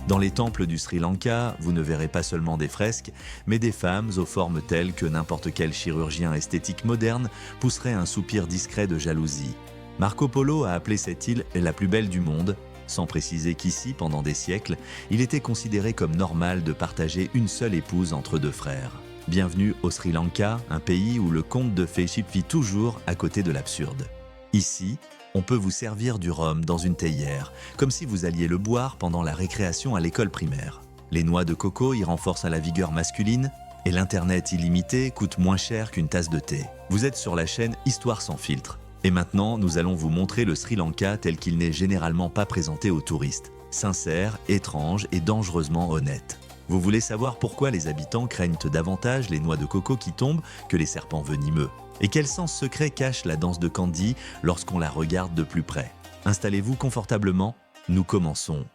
Dans les temples du Sri Lanka, vous ne verrez pas seulement des fresques, mais des femmes aux formes telles que n'importe quel chirurgien esthétique moderne pousserait un soupir discret de jalousie. Marco Polo a appelé cette île la plus belle du monde, sans préciser qu'ici, pendant des siècles, il était considéré comme normal de partager une seule épouse entre deux frères. Bienvenue au Sri Lanka, un pays où le conte de fées vit toujours à côté de l'absurde. Ici, on peut vous servir du rhum dans une théière, comme si vous alliez le boire pendant la récréation à l'école primaire. Les noix de coco y renforcent la vigueur masculine, et l'Internet illimité coûte moins cher qu'une tasse de thé. Vous êtes sur la chaîne Histoire sans filtre. Et maintenant, nous allons vous montrer le Sri Lanka tel qu'il n'est généralement pas présenté aux touristes. Sincère, étrange et dangereusement honnête. Vous voulez savoir pourquoi les habitants craignent davantage les noix de coco qui tombent que les serpents venimeux? Et quel sens secret cache la danse de Kandy lorsqu'on la regarde de plus près? Installez-vous confortablement, nous commençons.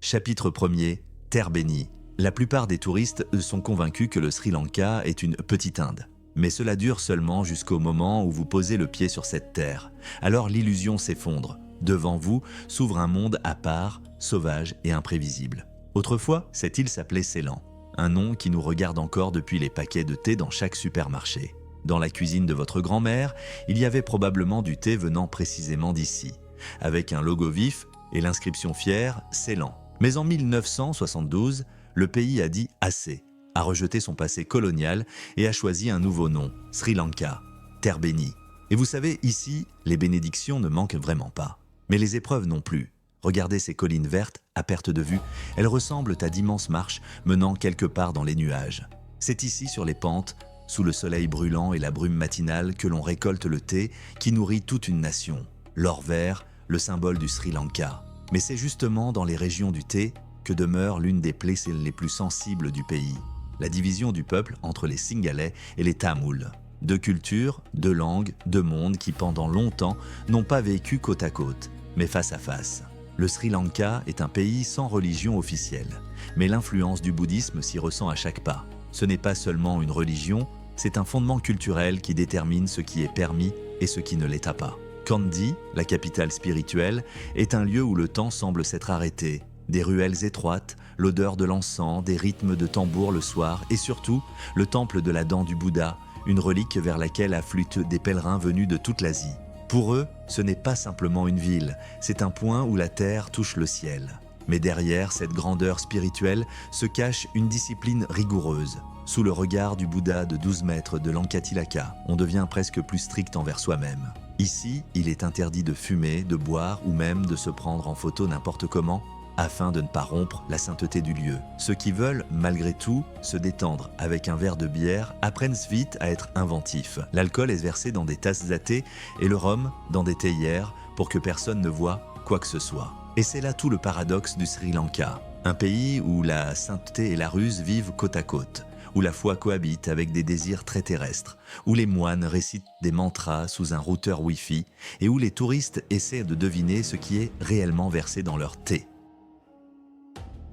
Chapitre 1er, Terre bénie. La plupart des touristes sont convaincus que le Sri Lanka est une petite Inde. Mais cela dure seulement jusqu'au moment où vous posez le pied sur cette terre. Alors l'illusion s'effondre. Devant vous s'ouvre un monde à part, sauvage et imprévisible. Autrefois, cette île s'appelait Ceylan. Un nom qui nous regarde encore depuis les paquets de thé dans chaque supermarché. Dans la cuisine de votre grand-mère, il y avait probablement du thé venant précisément d'ici, avec un logo vif et l'inscription fière « Ceylan ». Mais en 1972, le pays a dit assez, a rejeté son passé colonial et a choisi un nouveau nom, Sri Lanka, terre bénie. Et vous savez, ici, les bénédictions ne manquent vraiment pas. Mais les épreuves non plus. Regardez ces collines vertes, à perte de vue, elles ressemblent à d'immenses marches menant quelque part dans les nuages. C'est ici, sur les pentes, sous le soleil brûlant et la brume matinale, que l'on récolte le thé qui nourrit toute une nation. L'or vert, le symbole du Sri Lanka. Mais c'est justement dans les régions du thé que demeure l'une des plaies les plus sensibles du pays. La division du peuple entre les Singalais et les Tamouls. Deux cultures, deux langues, deux mondes qui pendant longtemps n'ont pas vécu côte à côte, mais face à face. Le Sri Lanka est un pays sans religion officielle, mais l'influence du bouddhisme s'y ressent à chaque pas. Ce n'est pas seulement une religion, c'est un fondement culturel qui détermine ce qui est permis et ce qui ne l'est pas. Kandy, la capitale spirituelle, est un lieu où le temps semble s'être arrêté. Des ruelles étroites, l'odeur de l'encens, des rythmes de tambour le soir et surtout, le temple de la dent du Bouddha, une relique vers laquelle affluent des pèlerins venus de toute l'Asie. Pour eux, ce n'est pas simplement une ville, c'est un point où la terre touche le ciel. Mais derrière cette grandeur spirituelle se cache une discipline rigoureuse. Sous le regard du Bouddha de 12 mètres de Lankatilaka, on devient presque plus strict envers soi-même. Ici, il est interdit de fumer, de boire ou même de se prendre en photo n'importe comment, afin de ne pas rompre la sainteté du lieu. Ceux qui veulent, malgré tout, se détendre avec un verre de bière apprennent vite à être inventifs. L'alcool est versé dans des tasses à thé et le rhum dans des théières pour que personne ne voie quoi que ce soit. Et c'est là tout le paradoxe du Sri Lanka. Un pays où la sainteté et la ruse vivent côte à côte, où la foi cohabite avec des désirs très terrestres, où les moines récitent des mantras sous un routeur Wi-Fi et où les touristes essaient de deviner ce qui est réellement versé dans leur thé.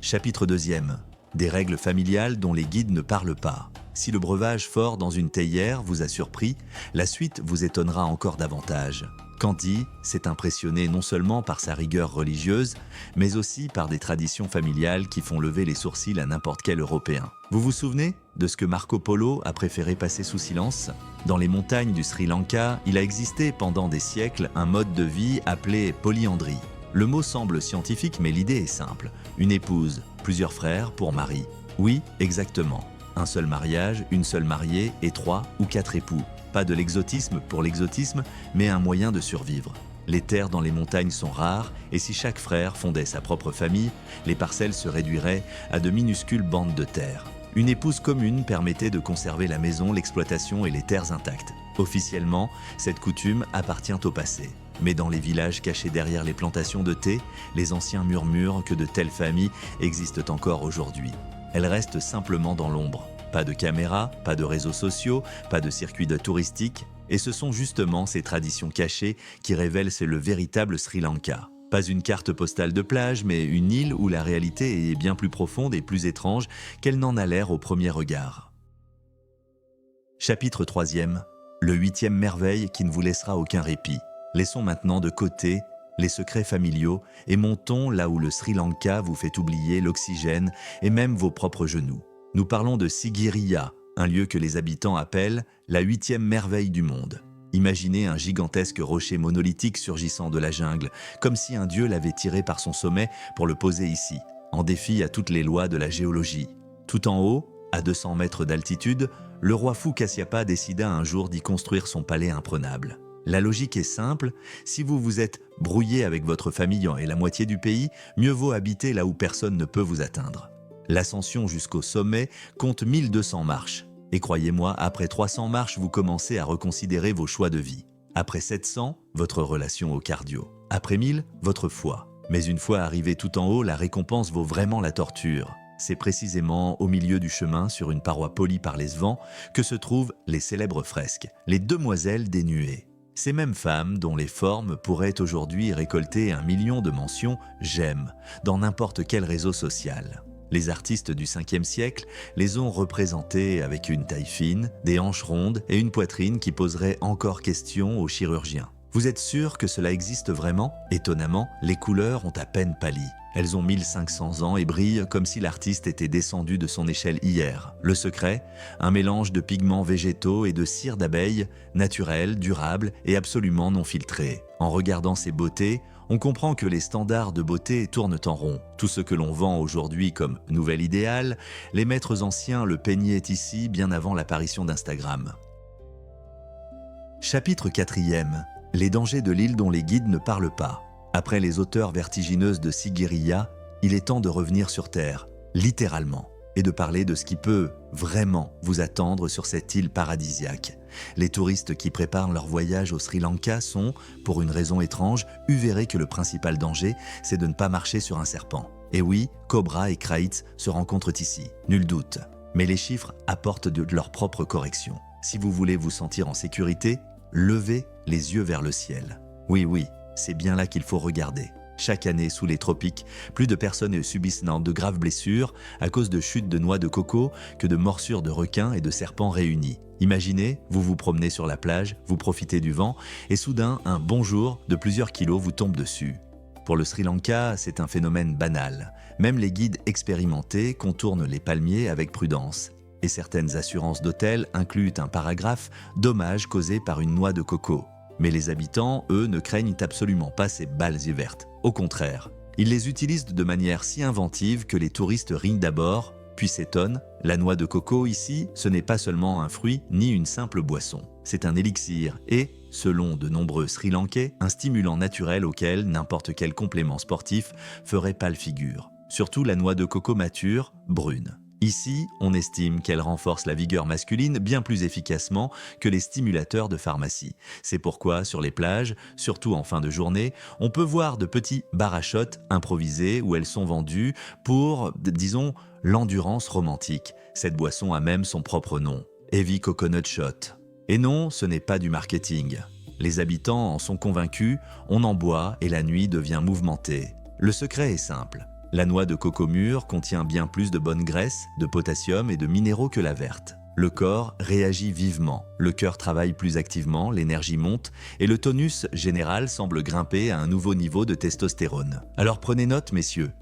Chapitre 2e. Des règles familiales dont les guides ne parlent pas. Si le breuvage fort dans une théière vous a surpris, la suite vous étonnera encore davantage. Kandy s'est impressionné non seulement par sa rigueur religieuse, mais aussi par des traditions familiales qui font lever les sourcils à n'importe quel Européen. Vous vous souvenez de ce que Marco Polo a préféré passer sous silence? Dans les montagnes du Sri Lanka, il a existé pendant des siècles un mode de vie appelé polyandrie. Le mot semble scientifique, mais l'idée est simple. Une épouse, plusieurs frères pour mari. Oui, exactement. Un seul mariage, une seule mariée et 3 ou 4 époux. Pas de l'exotisme pour l'exotisme, mais un moyen de survivre. Les terres dans les montagnes sont rares et si chaque frère fondait sa propre famille, les parcelles se réduiraient à de minuscules bandes de terre. Une épouse commune permettait de conserver la maison, l'exploitation et les terres intactes. Officiellement, cette coutume appartient au passé. Mais dans les villages cachés derrière les plantations de thé, les anciens murmurent que de telles familles existent encore aujourd'hui. Elles restent simplement dans l'ombre. Pas de caméras, pas de réseaux sociaux, pas de circuits touristiques. Et ce sont justement ces traditions cachées qui révèlent c'est le véritable Sri Lanka. Pas une carte postale de plage, mais une île où la réalité est bien plus profonde et plus étrange qu'elle n'en a l'air au premier regard. Chapitre 3e. Le 8e merveille qui ne vous laissera aucun répit. Laissons maintenant de côté les secrets familiaux et montons là où le Sri Lanka vous fait oublier l'oxygène et même vos propres genoux. Nous parlons de Sigiriya, un lieu que les habitants appellent la 8e merveille du monde. Imaginez un gigantesque rocher monolithique surgissant de la jungle, comme si un dieu l'avait tiré par son sommet pour le poser ici, en défi à toutes les lois de la géologie. Tout en haut, à 200 mètres d'altitude, le roi fou Kasyapa décida un jour d'y construire son palais imprenable. La logique est simple, si vous vous êtes brouillé avec votre famille et la moitié du pays, mieux vaut habiter là où personne ne peut vous atteindre. L'ascension jusqu'au sommet compte 1200 marches. Et croyez-moi, après 300 marches, vous commencez à reconsidérer vos choix de vie. Après 700, votre relation au cardio. Après 1000, votre foi. Mais une fois arrivé tout en haut, la récompense vaut vraiment la torture. C'est précisément au milieu du chemin, sur une paroi polie par les vents, que se trouvent les célèbres fresques, les demoiselles dénuées. Ces mêmes femmes dont les formes pourraient aujourd'hui récolter 1 million de mentions « j'aime » dans n'importe quel réseau social. Les artistes du 5e siècle les ont représentées avec une taille fine, des hanches rondes et une poitrine qui poserait encore question aux chirurgiens. Vous êtes sûr que cela existe vraiment? Étonnamment, les couleurs ont à peine pâli. Elles ont 1500 ans et brillent comme si l'artiste était descendu de son échelle hier. Le secret? Un mélange de pigments végétaux et de cire d'abeille, naturel, durable et absolument non filtré. En regardant ces beautés, on comprend que les standards de beauté tournent en rond. Tout ce que l'on vend aujourd'hui comme nouvel idéal, les maîtres anciens le peignaient ici bien avant l'apparition d'Instagram. Chapitre 4e. Les dangers de l'île dont les guides ne parlent pas. Après les hauteurs vertigineuses de Sigiriya, il est temps de revenir sur Terre, littéralement, et de parler de ce qui peut vraiment vous attendre sur cette île paradisiaque. Les touristes qui préparent leur voyage au Sri Lanka sont, pour une raison étrange, avérés que le principal danger, c'est de ne pas marcher sur un serpent. Et oui, Cobra et Kraït se rencontrent ici, nul doute. Mais les chiffres apportent de leur propre correction. Si vous voulez vous sentir en sécurité, levez les yeux vers le ciel. Oui, c'est bien là qu'il faut regarder. Chaque année, sous les tropiques, plus de personnes subissent de graves blessures à cause de chutes de noix de coco que de morsures de requins et de serpents réunis. Imaginez, vous vous promenez sur la plage, vous profitez du vent et soudain, un bonjour de plusieurs kilos vous tombe dessus. Pour le Sri Lanka, c'est un phénomène banal. Même les guides expérimentés contournent les palmiers avec prudence. Et certaines assurances d'hôtel incluent un paragraphe « Dommages causés par une noix de coco ». Mais les habitants, eux, ne craignent absolument pas ces balles vertes. Au contraire, ils les utilisent de manière si inventive que les touristes rient d'abord, puis s'étonnent. La noix de coco ici, ce n'est pas seulement un fruit ni une simple boisson. C'est un élixir et, selon de nombreux Sri Lankais, un stimulant naturel auquel n'importe quel complément sportif ferait pâle figure. Surtout la noix de coco mature, brune. Ici, on estime qu'elle renforce la vigueur masculine bien plus efficacement que les stimulateurs de pharmacie. C'est pourquoi, sur les plages, surtout en fin de journée, on peut voir de petits bar à shots improvisés où elles sont vendues pour, disons, l'endurance romantique. Cette boisson a même son propre nom, Heavy Coconut Shot. Et non, ce n'est pas du marketing. Les habitants en sont convaincus, on en boit et la nuit devient mouvementée. Le secret est simple. La noix de coco mûre contient bien plus de bonnes graisses, de potassium et de minéraux que la verte. Le corps réagit vivement, le cœur travaille plus activement, l'énergie monte et le tonus général semble grimper à un nouveau niveau de testostérone. Alors prenez note, messieurs.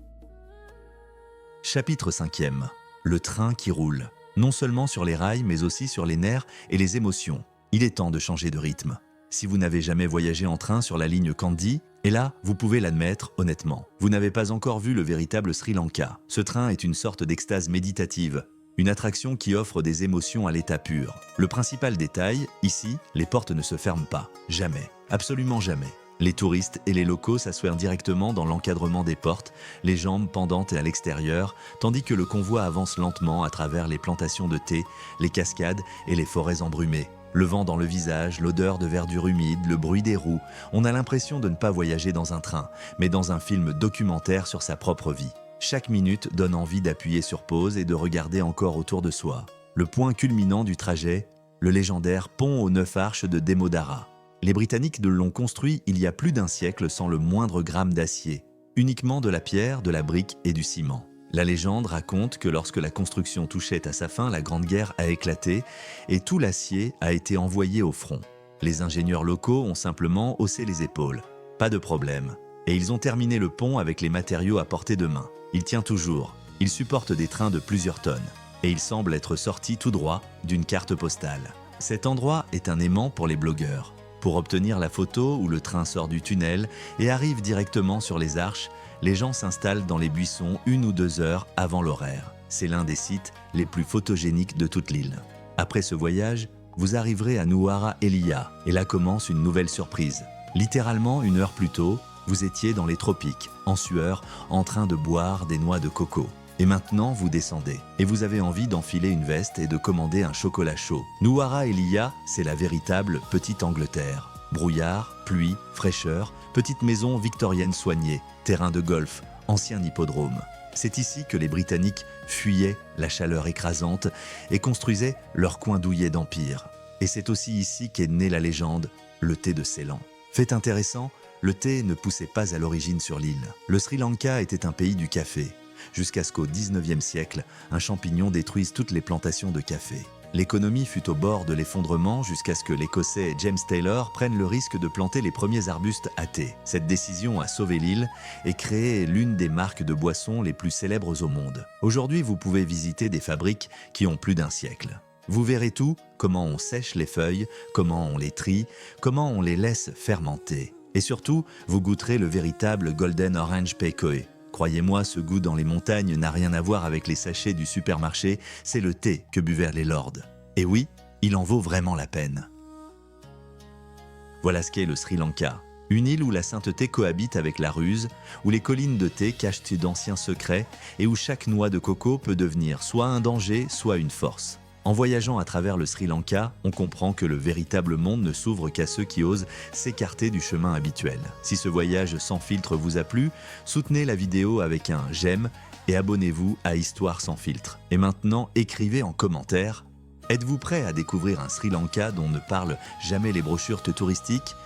Chapitre 5e. Le train qui roule. Non seulement sur les rails, mais aussi sur les nerfs et les émotions. Il est temps de changer de rythme. Si vous n'avez jamais voyagé en train sur la ligne Kandy, et là, vous pouvez l'admettre honnêtement. Vous n'avez pas encore vu le véritable Sri Lanka. Ce train est une sorte d'extase méditative, une attraction qui offre des émotions à l'état pur. Le principal détail, ici, les portes ne se ferment pas. Jamais. Absolument jamais. Les touristes et les locaux s'assoient directement dans l'encadrement des portes, les jambes pendantes à l'extérieur, tandis que le convoi avance lentement à travers les plantations de thé, les cascades et les forêts embrumées. Le vent dans le visage, l'odeur de verdure humide, le bruit des roues, on a l'impression de ne pas voyager dans un train, mais dans un film documentaire sur sa propre vie. Chaque minute donne envie d'appuyer sur pause et de regarder encore autour de soi. Le point culminant du trajet, le légendaire pont aux 9 arches de Demodara. Les Britanniques l'ont construit il y a plus d'un siècle sans le moindre gramme d'acier, uniquement de la pierre, de la brique et du ciment. La légende raconte que lorsque la construction touchait à sa fin, la Grande Guerre a éclaté et tout l'acier a été envoyé au front. Les ingénieurs locaux ont simplement haussé les épaules. Pas de problème. Et ils ont terminé le pont avec les matériaux à portée de main. Il tient toujours. Il supporte des trains de plusieurs tonnes. Et il semble être sorti tout droit d'une carte postale. Cet endroit est un aimant pour les blogueurs. Pour obtenir la photo où le train sort du tunnel et arrive directement sur les arches, les gens s'installent dans les buissons 1 ou 2 heures avant l'horaire. C'est l'un des sites les plus photogéniques de toute l'île. Après ce voyage, vous arriverez à Nuwara Eliya et là commence une nouvelle surprise. Littéralement 1 heure plus tôt, vous étiez dans les tropiques, en sueur, en train de boire des noix de coco. Et maintenant, vous descendez et vous avez envie d'enfiler une veste et de commander un chocolat chaud. Nuwara Eliya, c'est la véritable petite Angleterre. Brouillard, pluie, fraîcheur, petite maison victorienne soignée, terrain de golf, ancien hippodrome. C'est ici que les Britanniques fuyaient la chaleur écrasante et construisaient leur coin douillet d'empire. Et c'est aussi ici qu'est née la légende, le thé de Ceylan. Fait intéressant, le thé ne poussait pas à l'origine sur l'île. Le Sri Lanka était un pays du café, jusqu'à ce qu'au XIXe siècle, un champignon détruise toutes les plantations de café. L'économie fut au bord de l'effondrement jusqu'à ce que l'Écossais James Taylor prenne le risque de planter les premiers arbustes à thé. Cette décision a sauvé l'île et créé l'une des marques de boissons les plus célèbres au monde. Aujourd'hui, vous pouvez visiter des fabriques qui ont plus d'1 siècle. Vous verrez tout, comment on sèche les feuilles, comment on les trie, comment on les laisse fermenter. Et surtout, vous goûterez le véritable Golden Orange Pekoe. Croyez-moi, ce goût dans les montagnes n'a rien à voir avec les sachets du supermarché, c'est le thé que buvaient les lords. Et oui, il en vaut vraiment la peine. Voilà ce qu'est le Sri Lanka. Une île où la sainteté cohabite avec la ruse, où les collines de thé cachent d'anciens secrets et où chaque noix de coco peut devenir soit un danger, soit une force. En voyageant à travers le Sri Lanka, on comprend que le véritable monde ne s'ouvre qu'à ceux qui osent s'écarter du chemin habituel. Si ce voyage sans filtre vous a plu, soutenez la vidéo avec un j'aime et abonnez-vous à Histoire sans filtre. Et maintenant, écrivez en commentaire, êtes-vous prêt à découvrir un Sri Lanka dont ne parlent jamais les brochures touristiques?